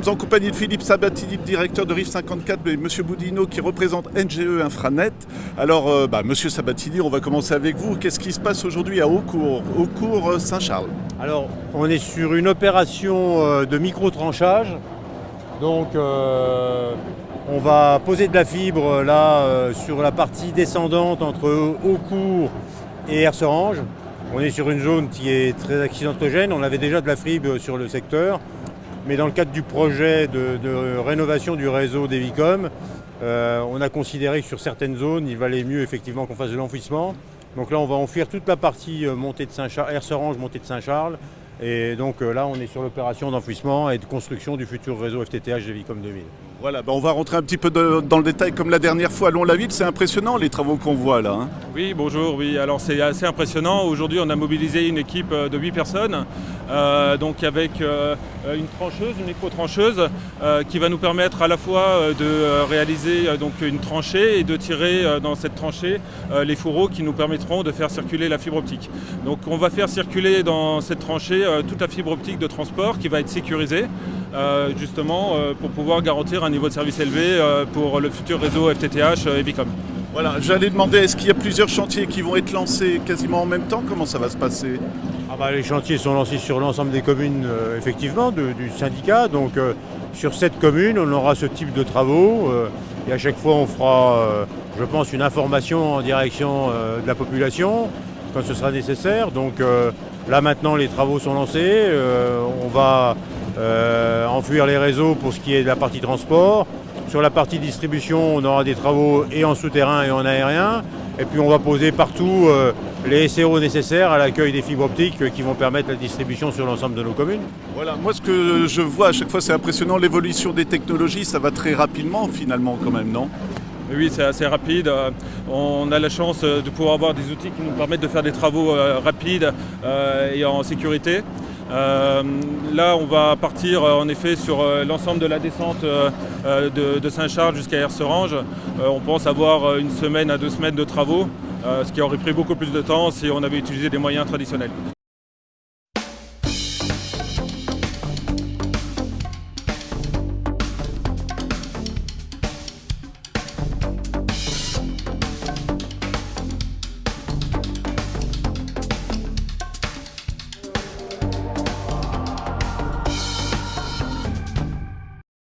Nous sommes en compagnie de Philippe Sabatini, directeur de RIF 54, et M. Boudinot qui représente NGE Infranet. Alors, Monsieur Sabatini, on va commencer avec vous. Qu'est-ce qui se passe aujourd'hui à Haucourt Saint-Charles? Alors, on est sur une opération de micro-tranchage. Donc, on va poser de la fibre là sur la partie descendante entre Haucourt et Herserange. On est sur une zone qui est très accidentogène. On avait déjà de la fibre sur le secteur. Mais dans le cadre du projet de rénovation du réseau d'Evicom, on a considéré que sur certaines zones, il valait mieux effectivement qu'on fasse de l'enfouissement. Donc là, on va enfouir toute la partie montée de Saint-Charles, Herserange, montée de Saint-Charles. Et donc là, on est sur l'opération d'enfouissement et de construction du futur réseau FTTH d'Evicom 2000. Voilà, on va rentrer un petit peu dans le détail comme la dernière fois à Lons-la-Ville. C'est impressionnant les travaux qu'on voit là. Hein. Oui, bonjour. Oui, alors c'est assez impressionnant. Aujourd'hui, on a mobilisé une équipe de 8 personnes, donc avec une trancheuse, une micro-trancheuse, qui va nous permettre à la fois de réaliser donc une tranchée et de tirer dans cette tranchée les fourreaux qui nous permettront de faire circuler la fibre optique. Donc on va faire circuler dans cette tranchée toute la fibre optique de transport qui va être sécurisée, justement pour pouvoir garantir un niveau de service élevé pour le futur réseau FTTH Evicom. Voilà, j'allais demander, est-ce qu'il y a plusieurs chantiers qui vont être lancés quasiment en même temps? Comment ça va se passer? Les chantiers sont lancés sur l'ensemble des communes, effectivement, du syndicat. Donc sur cette commune, on aura ce type de travaux. Et à chaque fois, on fera, je pense, une information en direction de la population quand ce sera nécessaire. Donc là, maintenant, les travaux sont lancés. On va enfouir les réseaux pour ce qui est de la partie transport. Sur la partie distribution, on aura des travaux et en souterrain et en aérien. Et puis on va poser partout les SRO nécessaires à l'accueil des fibres optiques qui vont permettre la distribution sur l'ensemble de nos communes. Voilà, moi ce que je vois à chaque fois, c'est impressionnant, l'évolution des technologies, ça va très rapidement finalement quand même, non? Oui, c'est assez rapide. On a la chance de pouvoir avoir des outils qui nous permettent de faire des travaux rapides et en sécurité. Là, on va partir en effet sur l'ensemble de la descente de Saint-Charles jusqu'à Herserange. On pense avoir 1 semaine à 2 semaines de travaux, ce qui aurait pris beaucoup plus de temps si on avait utilisé des moyens traditionnels.